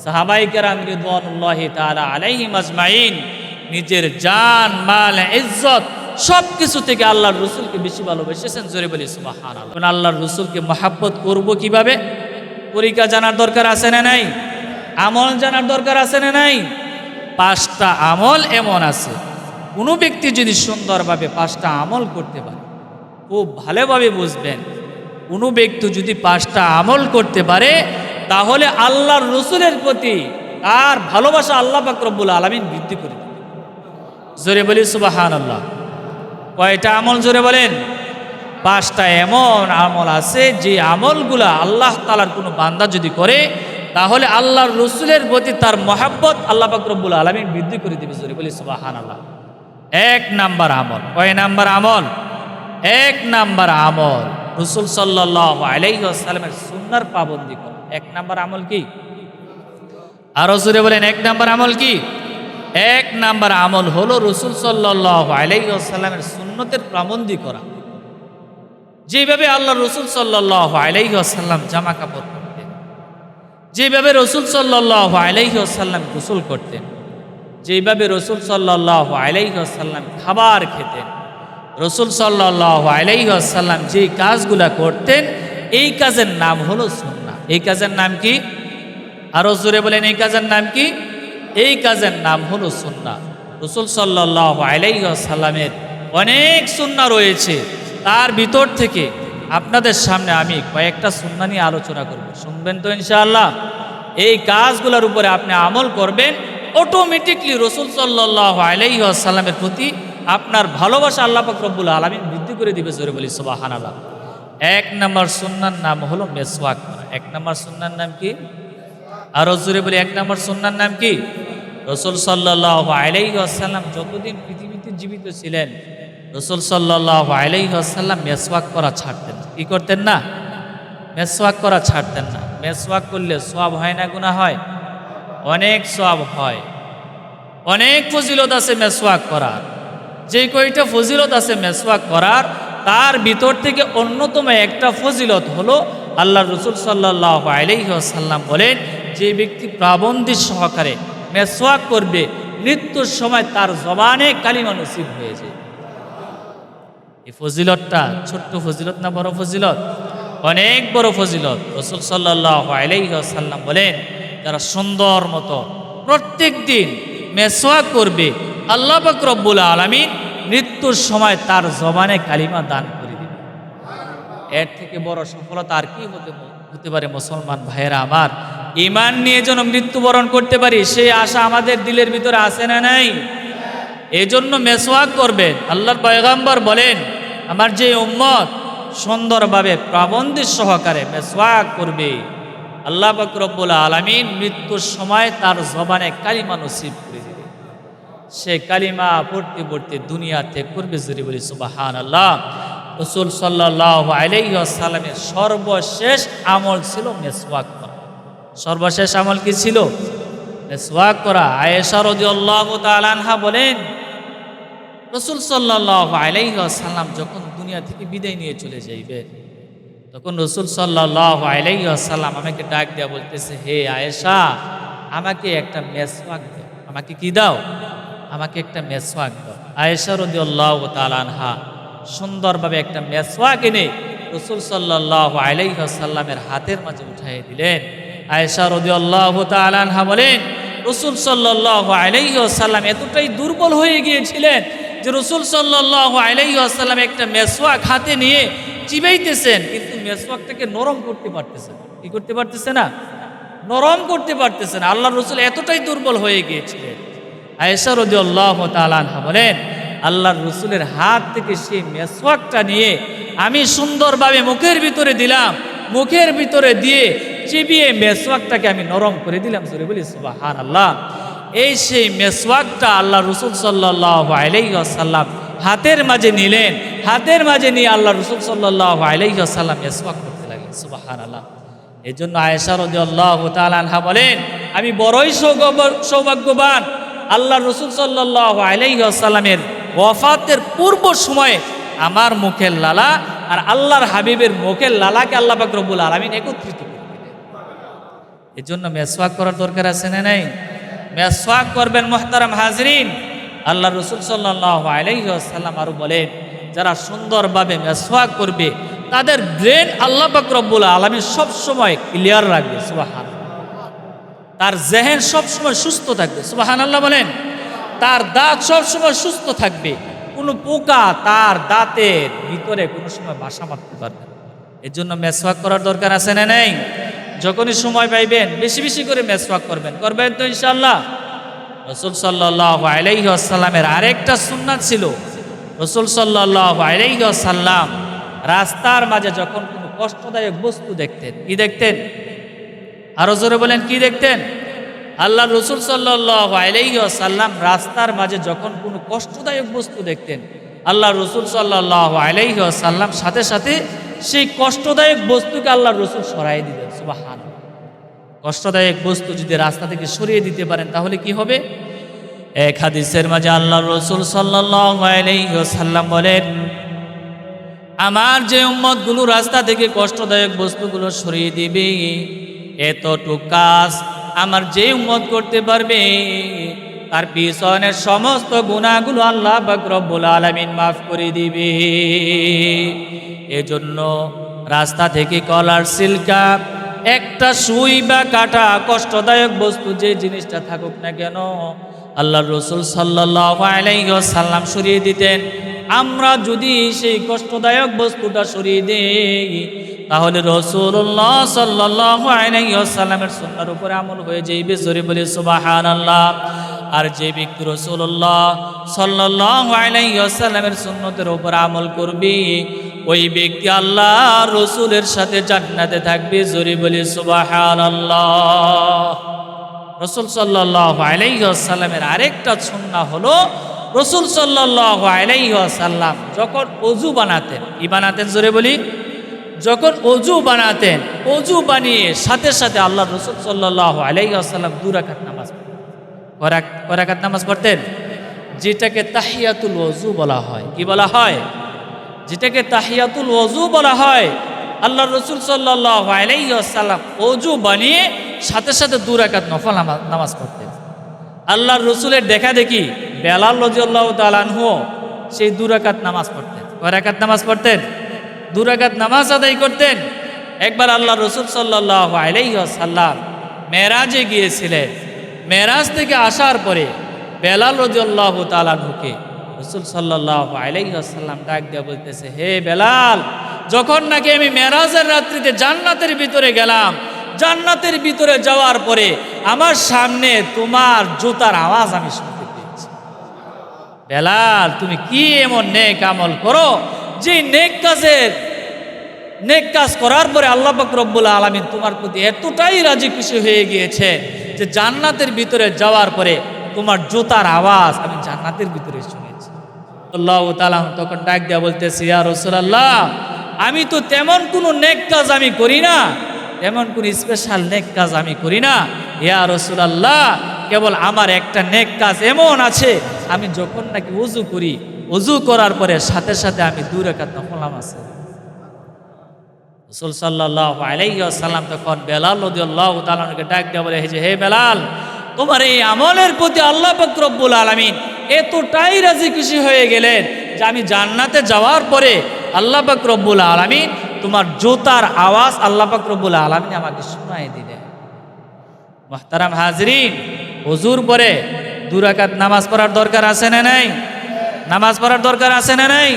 সাহাবায়ে কেরাম রিদওয়ানুল্লাহি তাআলা আলাইহিম আজমাইন নিজের জান, মাল, ইজ্জত সব কিছু থেকে আল্লাহর রাসূলকে বেশি ভালোবেসেছেন। জোরে বলি সুবহানাল্লাহ। আল্লাহর রাসূলকে মহব্বত করব কিভাবে? তরিকা জানার দরকার আছে না নাই? আমল জানার দরকার আছে না নাই? 5টা আমল এমন আছে, কোনো ব্যক্তি যদি সুন্দরভাবে 5টা আমল করতে পারে, খুব ভালোভাবে বুঝবেন, কোনো ব্যক্তি যদি 5টা আমল করতে পারে, তাহলে আল্লাহর রাসূলের প্রতি তার ভালোবাসা আল্লাহ পাক রব্বুল আলামিন বৃদ্ধি করে দেবে। জোরে বলি সুবহানাল্লাহ। কয়টা আমল? জোরে বলেন। 5টা এমন আমল আছে যে আমলগুলা আল্লাহ তাআলার কোনো বান্দা যদি করে, তাহলে আল্লাহর রাসূলের প্রতি তার মহব্বত আল্লাহ পাক রব্বুল আলামিন বৃদ্ধি করে দিবে। জোরে বলি সুবহানাল্লাহ। 1 নাম্বার আমল। কয় নাম্বার আমল? 1 নাম্বার আমল, রাসূল সাল্লাল্লাহু আলাইহি ওয়াসাল্লামের সুন্নাহর পাবন্দি করা। এক নাম্বার আমল কি? আরো জোরে বলেন, এক নাম্বার আমল কি? এক নাম্বার আমল হলো রাসূল সাল্লাল্লাহু আলাইহি ওয়াসাল্লামের সুন্নতের পাবন্দি করা। যেভাবে আল্লাহ রাসূল সাল্লাল্লাহু আলাইহি ওয়াসাল্লাম জামা কাপড় পরতেন, যেভাবে রাসূল সাল্লাল্লাহু আলাইহি ওয়াসাল্লাম গোসল করতেন, যেভাবে রাসূল সাল্লাল্লাহু আলাইহি ওয়াসাল্লাম খাবার খেতেন, রাসূল সাল্লাল্লাহু আলাইহি ওয়াসাল্লাম যে কাজগুলা করতেন, এই কাজের নাম হলো সুন্নাহ। এই কাজের নাম কি? আরো জোরে বলেন, এই কাজের নাম কি? এই কাজের নাম হলো সুন্নাহ। রাসূল সাল্লাল্লাহু আলাইহি ওয়াসাল্লামের অনেক সুন্নাহ রয়েছে, তার ভিতর থেকে আপনাদের সামনে আমি কয়েকটা সুন্নাহ নিয়ে আলোচনা করব। শুনবেন তো ইনশাআল্লাহ? এই কাজগুলোর উপরে আপনি আমল করবেন, অটোমেটিকলি রাসূল সাল্লাল্লাহু আলাইহি ওয়াসাল্লামের প্রতি আপনার ভালোবাসা আল্লাহ পাক রব্বুল আলামিন বৃদ্ধি করে দিবে। জোরে বলি সুবহানাল্লাহ। এক নম্বর সুন্নাহর নাম হলো মেসওয়াক করা। এক নম্বর সুন্নাহর নাম কি? আরো জোরে বলি, এক নম্বর সুন্নাহর নাম কি? রাসূল সাল্লাল্লাহু আলাইহি ওয়াসাল্লাম যতদিন পৃথিবীতে জীবিত ছিলেন, রাসূল সাল্লাল্লাহু আলাইহি ওয়াসাল্লাম মেসওয়াক করা ছাড়তেন না। কি করতেন না? মেসওয়াক করা ছাড়তেন না। মেসওয়াক করলে সওয়াব হয় না গুনাহ হয়? অনেক সওয়াব হয়, অনেক ফজিলত আছে মেসওয়াক করার। যে কয়টা ফজিলত আছে মেসওয়াক করার, তার ভিতর থেকে অন্যতম একটা ফজিলত হলো আল্লাহর রাসূল সাল্লাল্লাহু আলাইহি ওয়াসাল্লাম বলেন, যে ব্যক্তি পাবন্দি সহকারে মেসওয়াক করবে, মৃত্যুর সময় তার জবানে কালিমা নসিব হয়ে যায়। এই ফজিলতটা ছোট্ট ফজিলত না বড় ফজিলত? অনেক বড় ফজিলত। রাসূল সাল্লাল্লাহু আলাইহি ওয়াসাল্লাম বলেন, যারা সুন্দর মতো প্রত্যেক দিন মেসওয়াক করবে, আল্লাহ পাক রব্বুল আলামিন মৃত্যুর সময় তার জবানে কালিমা দান করে দিবে। এর থেকে বড় সফলতা আর কি হতে পারে? মুসলমান ভাইয়েরা আমার, ঈমান নিয়ে যেন মৃত্যুবরণ করতে পারি, সেই আশা আমাদের দিলের ভিতরে আছে না নাই? এই জন্য মেসওয়াক করবেন। আল্লাহর পয়গম্বর বলেন, আমার যে উম্মত সুন্দরভাবে পাবন্দি সহকারে মেসওয়াক করবে, আল্লাহ পাক রব্বুল আলামিন মৃত্যুর সময় তার জবানে কালিমা নসিব করে দিবে। সে কালিমা পড়তে পড়তে দুনিয়া ত্যাগ করবে। জোরে বলি সুবহানাল্লাহ। রাসূল সাল্লাল্লাহু আলাইহি ওয়াসাল্লামের সর্বশেষ আমল ছিল মেসওয়াক করা। সর্বশেষ আমল কি ছিল? মেসওয়াক করা। আয়েশা রাদিয়াল্লাহু তাআলা আনহা বলেন, রাসূল সাল্লাল্লাহু আলাইহি ওয়াসাল্লাম যখন দুনিয়া থেকে বিদায় নিয়ে চলে যাইবে, তখন রাসূল সাল্লাল্লাহু আলাইহি ওয়াসাল্লাম আমাকে ডাক দেয়া বলতেছে, হে আয়েশা, আমাকে একটা মেসওয়াক দাও। আমাকে কি দাও? আমাকে একটা মেসওয়াক দাও। আয়েশা রাদিয়াল্লাহু তাআলা আনহা সুন্দরভাবে একটা মেসওয়াক এনে রাসূল সাল্লাল্লাহু আলাইহি ওয়াসাল্লামের হাতের মাঝে উঠাই দিলেন। আয়েশা রাদিয়াল্লাহু তাআলা আনহা বলেন, রাসূল সাল্লাল্লাহু আলাইহি ওয়াসাল্লাম এতটাই দুর্বল হয়ে গিয়েছিলেন যে রাসূল সাল্লাল্লাহু আলাইহি ওয়াসাল্লাম একটা মেসওয়াক হাতে নিয়ে চিবাইতেছেন, কিন্তু মেসওয়াকটাকে নরম করতে পারতেছেন। কি করতে পারতেছে না? নরম করতে পারতেছেন। আল্লাহর রাসূল এতটাই দুর্বল হয়ে গিয়েছিলেন। আয়েশা রাদিয়াল্লাহু তাআলা আনহা বলেন, আল্লাহর রাসূলের হাত থেকে সেই মেসওয়াকটা নিয়ে আমি সুন্দরভাবে মুখের ভিতরে দিলাম, মুখের ভিতরে দিয়ে চিবিয়ে মেসওয়াকটাকে আমি নরম করে দিলাম। জোরে বলি সুবহানাল্লাহ। এই সেই মেসওয়াকটা আল্লাহ রাসূল সাল্লাল্লাহু আলাইহি ওয়াসাল্লাম হাতের মাঝে নিলেন। হাতের মাঝে নিয়ে আল্লাহ রাসূল সাল্লাল্লাহু আলাইহি ওয়াসাল্লাম মেসওয়াক করতে লাগলেন। সুবহানাল্লাহ। এই জন্য আয়েশা রাদিয়াল্লাহু তাআলা আনহা বলেন, আমি বড়ই সৌভাগ্যবান, আল্লাহ রাসূল সাল্লাল্লাহু আলাইহি ওয়াসাল্লামের ওয়াফাতের পূর্ব সময়ে আমার মুখের লালা আর আল্লাহর হাবিবের মুখের লালাকে আল্লাহ পাক রব্বুল আলামিন একত্রিত করে দিলেন। এই জন্য মেসওয়াক করার দরকার আছে না নাই? মেসওয়াক করবেন মুহতারাম হাজরিন। আল্লাহ রাসূল সাল্লাল্লাহু আলাইহি ওয়াসাল্লাম আরো বলেন, যারা সুন্দরভাবে মেসওয়াক করবে তাদের ব্রেন আল্লাহ পাক রব্বুল আলামিন সব সময় ক্লিয়ার রাখবে। সুবহানাল্লাহ। তার জেহেন সব সময় সুস্থ থাকবে। সুবহানাল্লাহ বলেন। তার দাঁত সব সময় সুস্থ থাকবে, কোনো পোকা তার দাঁতের ভিতরে কোনো সময় বাসা বাঁধতে পারবে না। এর জন্য মেসওয়াক করার দরকার আছে না নেই? যখনই সময় পাইবেন বেশি বেশি করে মেসওয়াক করবেন। করবেন তো ইনশাআল্লাহ? রাসূল সাল্লাল্লাহু আলাইহি ওয়াসাল্লামের আরেকটা সুন্নাত ছিল, রাসূল সাল্লাল্লাহু আলাইহি ওয়াসাল্লাম রাস্তার মাঝে যখন কোনো কষ্টদায়ক বস্তু দেখতেন, কি দেখতেন? আরো জোরে বলেন, কি দেখতেন? আল্লাহ রাসূল সাল্লাল্লাহু আলাইহি ওয়াসাল্লাম রাস্তার মাঝে যখন কোনো কষ্টদায়ক বস্তু দেখতেন, আল্লাহ রাসূল সাল্লাল্লাহু আলাইহি ওয়াসাল্লাম সাথে সাথে সেই কষ্টদায়ক বস্তুকে আল্লাহর রাসূল সরাই দিলেন। সুবহানাল্লাহ। কষ্টদায়ক বস্তু যদি রাস্তা থেকে সরিয়ে দিতে পারেন তাহলে কি হবে? এক হাদিসের মাঝে আল্লাহর রাসূল সাল্লাল্লাহু আলাইহি ওয়াসাল্লাম বলেন, আমার যে উম্মতগুলো রাস্তা থেকে কষ্টদায়ক বস্তুগুলো সরিয়ে দিবে, এতটুকু কাজ আমার যে উম্মত করতে পারবে তার পিছনের সমস্ত গুনাহগুলো আল্লাহ পাক রব্বুল আলামিন মাফ করে দিবে। এজন্য রাস্তা থেকে কলার সিলকা, একটা সুই বা কাটা, কষ্টদায়ক বস্তু যে জিনিসটা থাকুক না কেন আল্লাহর রাসূল সাল্লাল্লাহু আলাইহি ওয়াসাল্লাম সরিয়ে দিতেন। আমরা যদি সেই কষ্টদায়ক বস্তুটা সরিয়ে দেই তাহলে রাসূলুল্লাহ সাল্লাল্লাহু আলাইহি ওয়াসাল্লামের সুন্নাহর উপরে আমল হয়ে যাইবে। জোরে বলি সুবহানাল্লাহ। আর যে ব্যক্তি রাসূলুল্লাহ সাল্লাল্লাহু আলাইহি ওয়াসাল্লামের সুন্নতের উপর আমল করবে ওই ব্যক্তি আল্লাহ রাসূলের সাথে জান্নাতে থাকবে। জোরে বলি সুবহানাল্লাহ। রাসূল সাল্লাল্লাহু আলাইহি ওয়াসাল্লামের আরেকটা সুন্নাহ হলো রাসূল সাল্লাল্লাহু আলাইহি ওয়াসাল্লাম যখন ওযু বানাতেন, কি বানাতেন? জোরে বলি, যখন ওযু বানাতেন, ওযু বানিয়ে সাথে সাথে আল্লাহর রাসূল সাল্লাল্লাহু আলাইহি ওয়াসাল্লাম 2 রাকাত নামাজ পড়তেন। কয় রাকাত নামাজ পড়তেন? যেটাকে তাহিয়াতুল ওযু বলা হয়। কি বলা হয়? যেটাকে তাহিয়াতুল ওযু বলা হয়। আল্লাহর রাসূল সাল্লাল্লাহু আলাইহি ওয়াসাল্লাম ওযু বানিয়ে সাথে সাথে 2 রাকাত নফল নামাজ পড়তেন। আল্লাহর রাসূলের দেখা দেখি বেলাল রাদিয়াল্লাহু তাআলা আনহু সেই 2 রাকাত নামাজ পড়তেন। কয় রাকাত নামাজ পড়তেন? 2 রাকাত নামাজ আদায় করতেন। একবার আল্লাহর রাসূল সাল্লাল্লাহু আলাইহি ওয়াসাল্লাম মেরাজে গিয়েছিলেন। মেরাজ থেকে আসার পরে বেলাল রাদিয়াল্লাহু তাআলা আনহুকে রাসূল সাল্লাল্লাহু আলাইহি ওয়াসাল্লাম ডাক দিয়ে বলতেছে, হে বেলাল, যখন নাকি আমি মেরাজের রাত্রিতে জান্নাতের ভিতরে গেলাম, জান্নাতের ভিতরে যাওয়ার পরে আমার সামনে তোমার জুতার আওয়াজ আমি শুনতে পেয়েছি। বেলাল, তুমি কি এমন নেক আমল করো যে নেক কাজ করার পরে আল্লাহ পাক রব্বুল আলামিন তোমার প্রতি এতটাই রাজি খুশি হয়ে গিয়েছে যে জান্নাতের ভিতরে যাওয়ার পরে তোমার জুতার আওয়াজ আমি জান্নাতের ভিতরে শুনেছি। আল্লাহ তাআলা তখন ডাক দিয়া বলতেছে, ইয়া রাসূলুল্লাহ, আমি তো তেমন কোনো নেক কাজ আমি করি না, তেমন কোনো স্পেশাল নেক কাজ আমি করি না। ইয়া রাসূলুল্লাহ, কেবল আমার একটা নেক কাজ এমন আছে, আমি যখন নাকি ওযু করি, ওযু করার পরে সাথে সাথে আমি 2 রাকাত নফল নামাজ পড়ি। রাসূল সাল্লাল্লাহু আলাইহি ওয়াসাল্লাম তখন বেলাল রাদিয়াল্লাহু তাআলাকে ডাক দিয়ে বলে, হে বেলাল, তোমার এই আমলের প্রতি আল্লাহ পাক রব্বুল আলামিন এতটাই রাজি খুশি হয়ে গেলেন যে আমি জান্নাতে যাওয়ার পরে আল্লাহ পাক রব্বুল আলামিন তোমার জুতার আওয়াজ আল্লাহ পাক রব্বুল আলামিন আমাকে শোনায় দিলেন। মুহতারাম হাজরিন, ওযুর পরে 2 রাকাত নামাজ পড়ার দরকার আছে না নাই? নামাজ পড়ার দরকার আছে না নাই?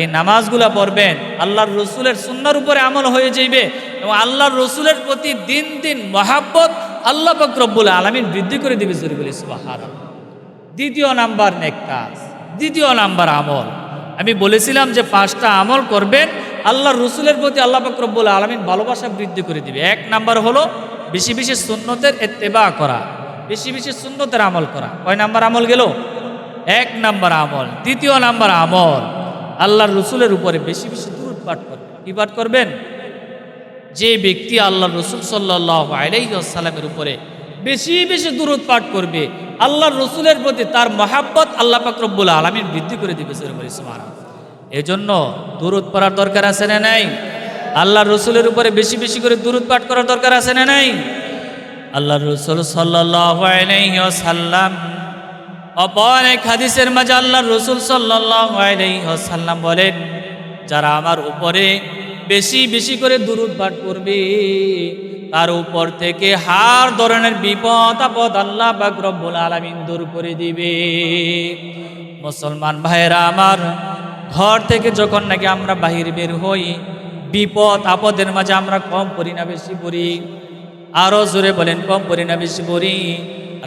এই নামাজগুলা পড়বেন, আল্লাহর রাসূলের সুন্নাহর উপরে আমল হয়ে যাইবে এবং আল্লাহর রাসূলের প্রতি দিন দিন মহাব্বত আল্লাহ পাক রব্বুল আলামিন বৃদ্ধি করে দিবে। জোরে বলি সুবহানাল্লাহ। দ্বিতীয় নাম্বার নেক কাজ, দ্বিতীয় নাম্বার আমল, আমি বলেছিলাম যে 5টা আমল করবেন, আল্লাহর রাসূলের প্রতি আল্লাহ পাক রব্বুল আলামিন ভালোবাসা বৃদ্ধি করে দিবে। 1 নাম্বার হলো বেশি বেশি সুন্নতের ইত্তেবা করা, বেশি বেশি সুন্নতের আমল করা। কয় নাম্বার আমল গেল? 1 নাম্বার আমল। দ্বিতীয় নাম্বার আমল, আল্লাহর রাসূলের উপরে বেশি বেশি দুরূদ পাঠ করবেন। কি পাঠ করবেন? যে ব্যক্তি আল্লাহর রাসূল সাল্লাল্লাহু আলাইহি ওয়াসাল্লামের উপরে বেশি বেশি দুরূদ পাঠ করবে, আল্লাহর রাসূলের প্রতি তার মহাব্বত আল্লাহ পাক রব্বুল আলামিন বৃদ্ধি করে দিবে। সুবহানাল্লাহ। এজন্য দুরূদ পড়ার দরকার আছে না নাই? আল্লাহর রাসূলের উপরে বেশি বেশি করে দুরূদ পাঠ করার দরকার আছে না নাই? আল্লাহর রাসূল সাল্লাল্লাহু আলাইহি ওয়াসাল্লাম অপর এক হাদিসের মাঝে আল্লাহর রাসূল সাল্লাল্লাহু আলাইহি ওয়াসাল্লাম বলেন, যারা আমার উপরে বেশি বেশি করে দুরূদ পাঠ করবে তার উপর থেকে হার ধরনের বিপদ আপদ আল্লাহ পাক রব্বুল আলামিন দূর করে দিবে। মুসলমান ভাইরা আমার, ঘর থেকে যখন নাকি আমরা বাহির বের হই, বিপদ আপদের মাঝে আমরা কম পড়ি না বেশি পড়ি? আরো জোরে বলেন, কম পড়ি না বেশি পড়ি?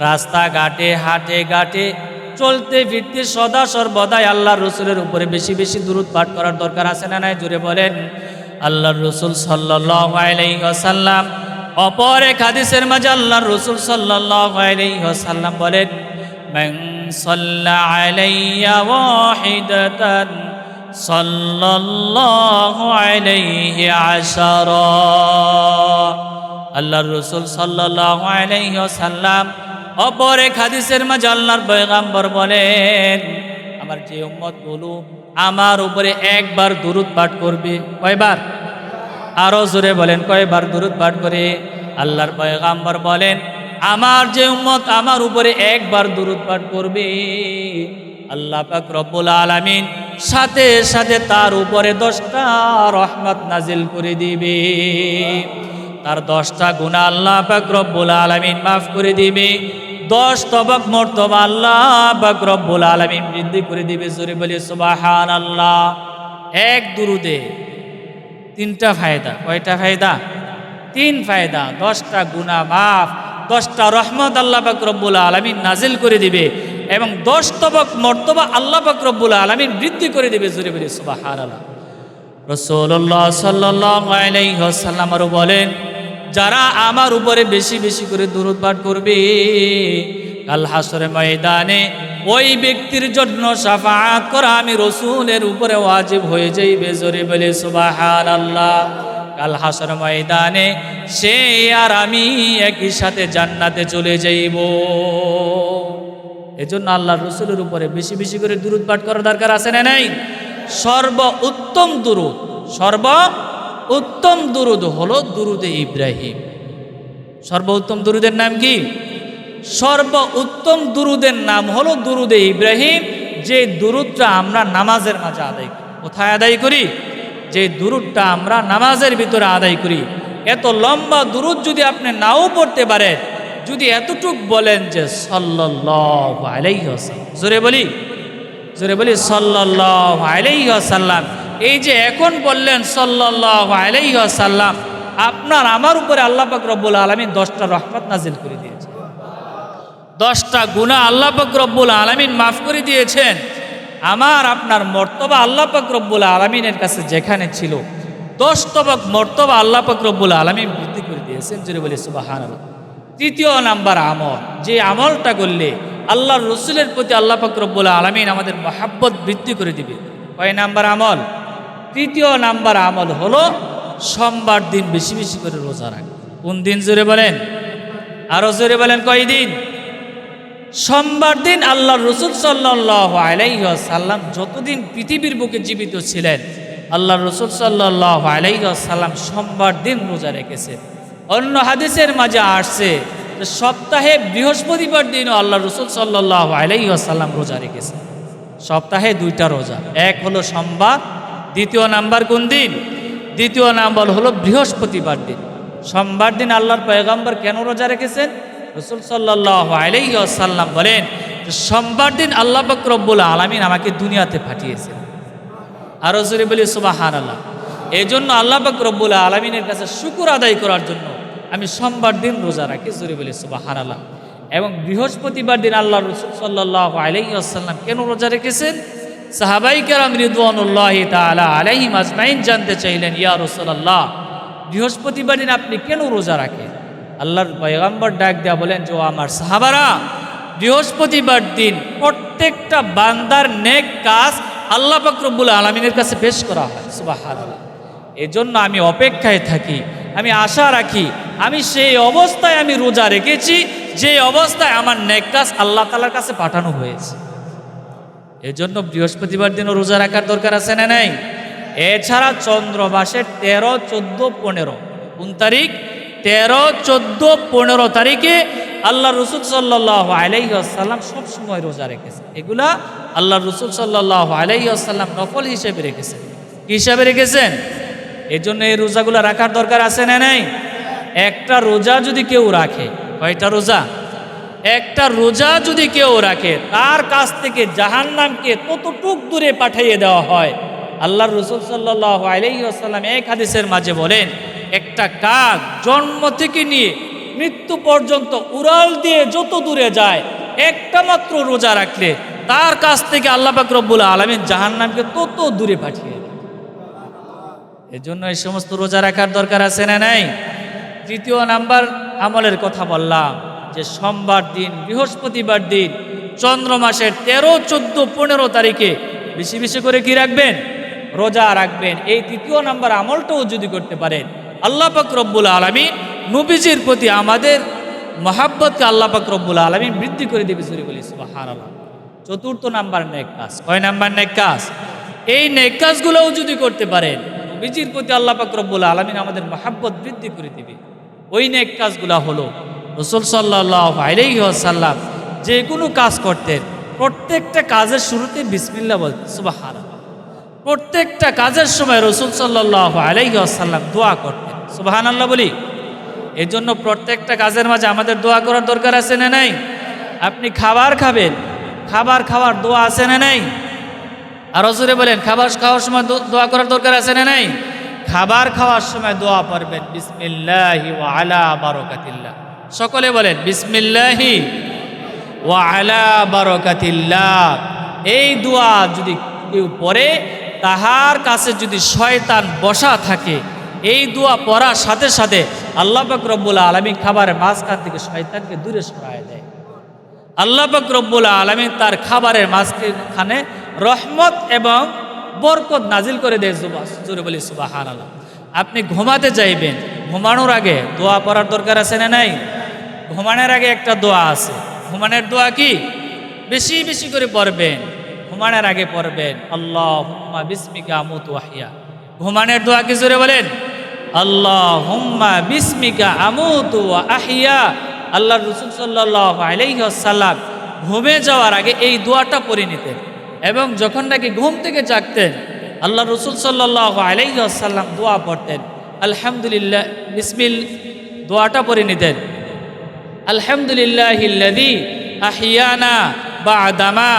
রাস্তাঘাটে হাটে ঘাটে চলতে ফিরতে সদা সর্বদাই আল্লাহর রাসূলের উপরে বেশি বেশি দুরূদ পাঠ করার দরকার আছে না নাই? জোরে বলেন। আল্লাহর রাসূল সাল্লাল্লাহু আলাইহি ওয়াসাল্লাম অপর এক হাদিসের মাঝে আল্লাহর রাসূল সাল্লাল্লাহু আলাইহি ওয়াসাল্লাম বলেন, মান সাল্লা আলাইয়া ওয়াহিদাতান সাল্লাল্লাহু আলাইহি আশারা। আল্লাহর রাসূল সাল্লাল্লাহু আলাইহি ওয়াসাল্লাম অপর এক হাদিসের মাঝে আল্লাহর পয়গম্বর বলেন, আমার যে উম্মতগুলো আমার উপরে একবার দুরূদ পাঠ করবে, কয়বার? আরো জোরে বলেন, কয়বার দুরূদ পাঠ করে? আল্লাহর পয়গম্বর বলেন, আমার যে উম্মত আমার উপরে একবার দুরূদ পাঠ করবে, আল্লাহ পাক রব্বুল আলামিন সাথে সাথে তার উপরে 10টা রহমত নাজিল করে দিবে। তার 10টা গুনাহ আল্লাহ পাক রব্বুল আলামিন মাফ করে দিবে। 10 তবক মর্তবা আল্লাহ পাক রব্বুল আলামিন বৃদ্ধি করে দিবে। জোরে বলি সুবহানাল্লাহ। এক দুরুদে 3টা ফায়দা। কয়টা ফায়দা? 3 ফায়দা। 10টা গুনাহ মাফ, 10টা রহমত আল্লাহ পাক রব্বুল আলামিন নাজিল করে দিবে এবং 10 তবক মর্তবা আল্লাহ পাক রব্বুল আলামিন বৃদ্ধি করে দিবে। জোরে বলি সুবহানাল্লাহ। রাসূলুল্লাহ সাল্লাল্লাহু আলাইহি ওয়াসাল্লাম আরো বলেন, যারা আমার উপরে বেশি বেশি করে দুরূদ পাঠ করবে, কাল হাসরের ময়দানে ওই ব্যক্তির জন্য শাফাআত করা আমি রাসূলের উপরে ওয়াজিব হয়ে যাইবে। জোরে বলি সুবহানাল্লাহ। কাল হাসরের ময়দানে সে আর আমি একই সাথে জান্নাতে চলে যাইব। এজন্য আল্লাহর রাসূলের উপরে বেশি বেশি করে দুরূদ পাঠ করার দরকার আছে না নাই? সর্বোত্তম দুরূদ, সর্বোত্তম দুরূদ হলো দুরুদে ইব্রাহিম। সর্বোত্তম দুরুদের নাম কি? সর্বোত্তম দুরুদের নাম হলো দুরুদে ইব্রাহিম। যে দুরুদটা আমরা নামাজের মাঝে আদায় করি। কোথায় আদায় করি? যে দুরুদটা আমরা নামাজের ভিতরে আদায় করি। এত লম্বা দুরুদ যদি আপনি নাও পড়তে পারেন, যদি এতটুক বলেন যে সাল্লাল্লাহু আলাইহি ওয়াসাল্লাম, জোরে বলি সাল্লাল্লাহু আলাইহি ওয়াসাল্লাম। এই যে এখন বললেন সাল্লাল্লাহু আলাইহি ওয়াসাল্লাম, আপনার আমার উপরে আল্লাহ পাক রব্বুল আলামিন 10টা রহমত নাজিল করে দিয়েছেন। 10টা গুনাহ আল্লাহ পাক রব্বুল আলামিন মাফ করে দিয়েছেন। আমার আপনার মর্তবা আল্লাহ পাক রব্বুল আলামিনের কাছে যেখানে ছিল 10 তবক মর্তবা আল্লাহ পাক রব্বুল আলামিন বৃদ্ধি করে দিয়েছেন। জোরে বলি সুবহানাল্লাহ। 3য় নাম্বার আমল, যে আমলটা করলে আল্লাহর রাসূলের প্রতি আল্লাহ পাক রব্বুল আলামিন আমাদের মহব্বত বৃদ্ধি করে দিবে। কয় নাম্বার আমল? 3য় নাম্বার আমল হলো সোমবার দিন বেশি বেশি করে রোজা রাখা। কোন দিন? জোরে বলেন, আরো জোরে বলেন, কয় দিন? সোমবার দিন। আল্লাহর রাসূল সাল্লাল্লাহু আলাইহি ওয়াসাল্লাম যতদিন পৃথিবীর বুকে জীবিত ছিলেন, আল্লাহর রাসূল সাল্লাল্লাহু আলাইহি ওয়াসাল্লাম সোমবার দিন রোজা রেখেছেন। অন্য হাদিসের মাঝে আসছে যে সপ্তাহে বৃহস্পতিবার দিনও আল্লাহর রাসূল সাল্লাল্লাহু আলাইহি ওয়াসাল্লাম রোজা রেখেছেন। সপ্তাহে 2টা রোজা, এক হলো সোমবার, 2য় নাম্বার কোন দিন? 2য় নাম্বার হলো বৃহস্পতিবার দিন। সোমবার দিন আল্লাহর পয়গম্বর কেন রোজা রেখেছেন? রাসূল সাল্লাল্লাহু আলাইহি ওয়াসাল্লাম বলেন, সোমবার দিন আল্লাহ পাক রব্বুল আলামিন আমাকে দুনিয়াতে পাঠিয়েছেন। আরো জোরে বলি সুবহানাল্লাহ। এই জন্য আল্লাহ পাক রব্বুল আলামিনের কাছে শুকর আদায় করার জন্য আমি সোমবার দিন রোজা রাখি। জোরে বলি সুবহানাল্লাহ। এবং বৃহস্পতিবার দিন আল্লাহ রাসূল সাল্লাল্লাহু আলাইহি ওয়াসাল্লাম কেন রোজা রেখেছেন? সাহাবায়ে কেরাম রিদওয়ানুল্লাহি তাআলা আলাইহিম আজমাইন জানতে চাইলেন, ইয়া রাসূলুল্লাহ, বৃহস্পতিবার দিন আপনি কেন রোজা রাখেন? আল্লাহর পয়গম্বর ডাক দেয়া বলেন, যে আমার সাহাবারা, বৃহস্পতিবার দিন প্রত্যেকটা বান্দার নেক কাজ আল্লাহ পাক রব্বুল আলামিনের কাছে পেশ করা হয়। সুবহানাল্লাহ। এজন্য আমি অপেক্ষায় থাকি, আমি আশা রাখি, আমি সেই অবস্থায় আমি রোজা রেখেছি যে অবস্থায় আমার নেক কাজ আল্লাহ তাআলার কাছে পাঠানো হয়েছে। এজন্য বৃহস্পতিবার দিনও রোজা রাখার দরকার আছে না নাই? এছাড়া চন্দ্র মাসের 13, 14, 15, কোন তারিখ? 13, 14, 15 তারিখে আল্লাহ রাসূল সাল্লাল্লাহু আলাইহি ওয়াসাল্লাম সব সময় রোজা রেখেছেন। এগুলা আল্লাহ রাসূল সাল্লাল্লাহু আলাইহি ওয়াসাল্লাম নফল হিসেবে রেখেছেন। কি হিসাবে রেখেছেন? এজন্য এই রোজাগুলো রাখার দরকার আছে না নাই? একটা রোজা যদি কেউ রাখে, কয়টা রোজা? একটা রোজা যদি কেউ রাখে, তার কাছ থেকে জাহান্নামকে কতটুক দূরে পাঠিয়ে দেওয়া হয়। আল্লাহর রাসূল সাল্লাল্লাহু আলাইহি ওয়াসাল্লাম এক হাদিসের মাঝে বলেন, একটা কাক জন্ম থেকে নিয়ে মৃত্যু পর্যন্ত উড়াল দিয়ে যত দূরে যায়, একটা মাত্র রোজা রাখলে তার কাছ থেকে আল্লাহ পাক রব্বুল আলামিন জাহান্নামকে তত দূরে পাঠিয়ে দেয়। এজন্য এই সমস্ত রোজা রাখার দরকার আছে না নাই? 3য় নাম্বার আমলের কথা বললাম, যে সোমবার দিন, বৃহস্পতিবার দিন, চন্দ্র মাসের 13, 14, 15 তারিখে বেশি বেশি করে কি রাখবেন? রোজা রাখবেন। এই তৃতীয় নাম্বার আমলটাও যদি করতে পারেন, আল্লাহ পাক রব্বুল আলামিন নবীজির প্রতি আমাদের মহাব্বতকে আল্লাহ পাক রব্বুল আলামিন বৃদ্ধি করে দেবে। সূরা বলি সুবহানাল্লাহ। চতুর্থ নাম্বার নেক কাজ। কয় নাম্বার নেক কাজ? এই নেক কাজগুলোও যদি করতে পারেন, নবীজির প্রতি আল্লাহ পাক রব্বুল আলামিন আমাদের মহাব্বত বৃদ্ধি করে দিবে। ওই নেক কাজগুলো হলো, রাসূল সাল্লাল্লাহু আলাইহি ওয়াসাল্লাম যে কোনো কাজ করতেন, প্রত্যেকটা কাজের শুরুতে বিসমিল্লাহ বলতেন। সুবহানাল্লাহ। প্রত্যেকটা কাজের সময় রাসূল সাল্লাল্লাহু আলাইহি ওয়াসাল্লাম দোয়া করতেন। সুবহানাল্লাহ বলি। এই জন্য প্রত্যেকটা কাজের মাঝে আমাদের দোয়া করার দরকার আছে না নাই? আপনি খাবার খাবেন, খাবার খাওয়ার দোয়া আছে না নাই? আর জোরে বলেন, খাবার খাওয়ার সময় দোয়া করার দরকার আছে না নাই? খাবার খাওয়ার সময় দোয়া পড়বেন বিসমিল্লাহি ওয়া আলা বারাকাতিল্লাহ। সকলে বলেন বিসমিল্লাহি ওয়া আলা বারাকাতিল্লাহ। এই দোয়া যদি কেউ পড়ে, তাহার কাছে যদি শয়তান বসা থাকে, এই দোয়া পড়ার সাথে সাথে আল্লাহ পাক রব্বুল আলামিন খাবারের মাঝখান থেকে শয়তানকে দূরে সরায় দেয়। আল্লাহ পাক রব্বুল আলামিন তার খাবারের মাঝখানে রহমত এবং বরকত নাজিল করে দেয়। জোরে বলি সুবহানাল্লাহ। আপনি ঘুমাতে যাইবেন, ঘুমানোর আগে দোয়া পড়ার দরকার আছে না নাই? ঘুমানোর আগে একটা দোয়া আছে। ঘুমানোর দোয়া কি? বেশি বেশি করে পড়বেন। ঘুমানোর আগে পড়বেন আল্লাহুম্মা বিসমিকা আমুতু ওয়া আহইয়া। ঘুমানোর দোয়া কি? জোরে বলেন আল্লাহুম্মা বিসমিকা আমুতু ওয়া আহইয়া। আল্লাহর রাসূল সাল্লাল্লাহু আলাইহি ওয়াসাল্লাম ঘুমে যাওয়ার আগে এই দোয়াটা পড়ে নিতেন, এবং যখন নাকি ঘুম থেকে জাগতেন আল্লাহ রাসূল সাল্লাল্লাহু আলাইহি ওয়াসাল্লাম দোয়া পড়তেন আলহামদুলিল্লাহ বিসমিল। দোয়াটা পড়ে নিতেন আলহামদুলিল্লাহিল্লাযী আহইয়ানা বা'দামা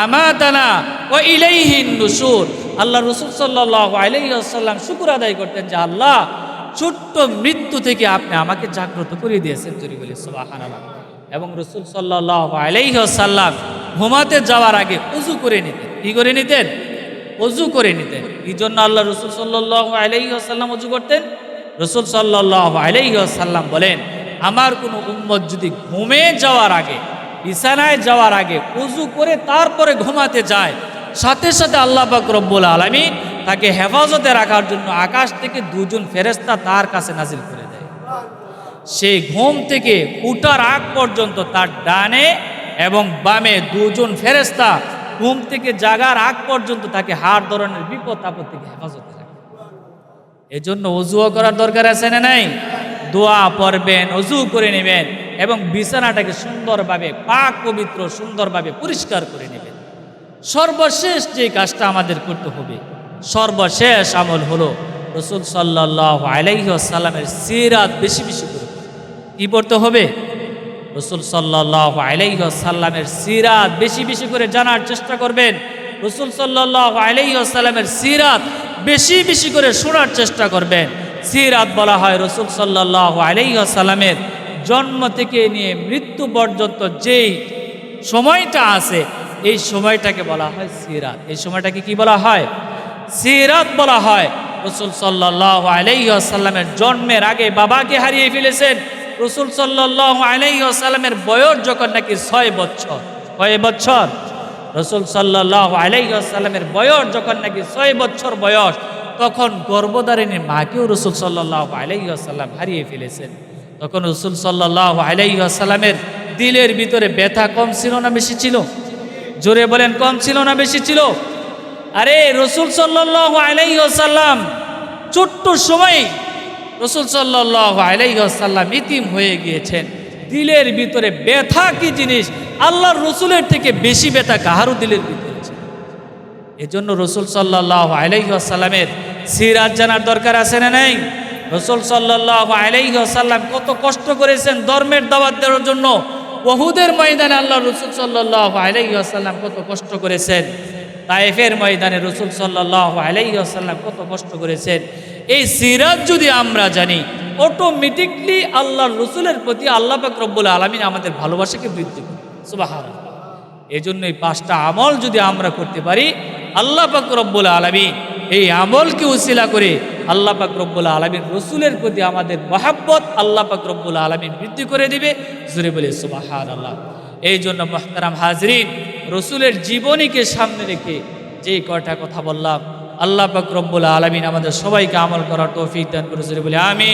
আমাতানা ওয়া ইলাইহিন নুশুর। আল্লাহ রাসূল সাল্লাল্লাহু আলাইহি ওয়াসাল্লাম শুকর আদায় করতেন যে আল্লাহ, ছোট্ট মৃত্যু থেকে আপনি আমাকে জাগ্রত করে দিয়েছেন। জোরে বলি সুবহানাল্লাহ। এবং রাসূল সাল্লাল্লাহু আলাইহি ওয়াসাল্লাম ঘুমাতে যাওয়ার আগে ওযু করে নিতেন। কি করে নিতেন? ওযু করে নিতেন। এই জন্য আল্লাহ রাসূল সাল্লাল্লাহু আলাইহি ওয়াসাল্লাম ওযু করতেন। রাসূল সাল্লাল্লাহু আলাইহি ওয়াসাল্লাম বলেন, আমার কোনো উম্মত যদি ঘুমে যাওয়ার আগে, বিছানায় যাওয়ার আগে ওযু করে তারপরে ঘুমাতে যায়, সাথে সাথে আল্লাহ পাক রব্বুল আলামিন তাকে হেফাজতে রাখার জন্য আকাশ থেকে দুজন ফেরেশতা তার কাছে নাজিল করে দেয়। সেই ঘুম থেকে উঠার আগ পর্যন্ত তার ডানে এবং বামে দুজন ফেরেশতা ঘুম থেকে জাগার আগ পর্যন্ত তাকে হার ধরনের বিপদ আপদ থেকে হেফাজতে রাখে। এজন্য ওযুও করার দরকার আছে না নাই? দোয়া পড়বেন, ওযু করে নেবেন এবং বিছানাটাকে সুন্দরভাবে পাক পবিত্র সুন্দরভাবে পরিষ্কার করে নেবেন। সর্বশেষ যে কাজটা আমাদের করতে হবে, সর্বশেষ আমল হলো রাসূল সাল্লাল্লাহু আলাইহি ওয়াসাল্লামের সিরাত বেশি বেশি করে কি পড়তে হবে? রাসূল সাল্লাল্লাহু আলাইহি ওয়াসাল্লামের সিরাত বেশি বেশি করে জানার চেষ্টা করবেন। রাসূল সাল্লাল্লাহু আলাইহি ওয়াসাল্লামের সিরাত বেশি বেশি করে শোনার চেষ্টা করবেন। সিরাত বলা হয় রাসূল সাল্লাল্লাহু আলাইহি ওয়াসাল্লামের জন্ম থেকে নিয়ে মৃত্যু পর্যন্ত যেই সময়টা আছে, এই সময়টাকে বলা হয় সিরাত। এই সময়টাকে কি বলা হয়? সিরাত বলা হয়। রাসূল সাল্লাল্লাহু আলাইহি ওয়াসাল্লামের জন্মের আগে বাবাকে হারিয়ে ফেলেছেন। রাসূল সাল্লাল্লাহু আলাইহি ওয়াসাল্লামের বয়স যখন নাকি 6 বছর। কয় বছর? রাসূল সাল্লাল্লাহু আলাইহি ওয়াসাল্লামের বয়স যখন নাকি 6 বছর বয়স, তখন গর্ভধারিণী মাকেও রাসূল সাল্লাল্লাহু আলাইহি ওয়াসাল্লাম হারিয়ে ফেলেছেন। তখন রাসূল সাল্লাল্লাহু আলাইহি ওয়াসাল্লামের দিলের ভিতরে ব্যথা কম ছিল না বেশি ছিল? জোরে বলেন, কম ছিল না বেশি ছিল? আরে রাসূল সাল্লাল্লাহু আলাইহি ওয়াসাল্লাম ছোট্ট সময় রাসূল সাল্লাল্লাহু আলাইহি ওয়াসাল্লাম ইতিম হয়ে গিয়েছেন। দিলের ভিতরে ব্যথা কি জিনিস, আল্লাহর রাসূলের থেকে বেশি ব্যথা কাহারও দিলের ভিতরে ছিল। এজন্য রাসূল সাল্লাল্লাহু আলাইহি ওয়াসাল্লামের সিরাত জানার দরকার আছে না নাই? রাসূল সাল্লাল্লাহু আলাইহি ওয়াসাল্লাম কত কষ্ট করেছেন ধর্মের দাওয়াত দেওয়ার জন্য। উহুদের ময়দানে আল্লাহ রাসূল সাল্লাল্লাহু আলাইহি ওয়াসাল্লাম কত কষ্ট করেছেন। তায়েফের ময়দানে রাসূল সাল্লাল্লাহু আলাইহি ওয়াসাল্লাম কত কষ্ট করেছেন। এই সিরাত যদি আমরা জানি, অটোমেটিকলি আল্লাহর রাসূলের প্রতি আল্লাহ পাক রব্বুল আলামিন আমাদের ভালোবাসাকে বৃদ্ধি করে। সুবহানাল্লাহ। এজন্য এই 5টা আমল যদি আমরা করতে পারি, আল্লাহ পাক রব্বুল আলামিন এই আমলকে উসিলা করে আল্লাহ পাক রব্বুল আলামিন রাসূলের প্রতি আমাদের মহব্বত আল্লাহ পাক রব্বুল আলামিন বৃদ্ধি করে দিবে। জোরে বলে সুবহানাল্লাহ। এই জন্য মুহতারাম হাজরিন, রাসূলের জীবনীকে সামনে রেখে যে কয়টা কথা বললাম, আল্লাহ পাক রব্বুল আলামিন আমাদের সবাইকে আমল করার তৌফিক দান করেছে বলে আমি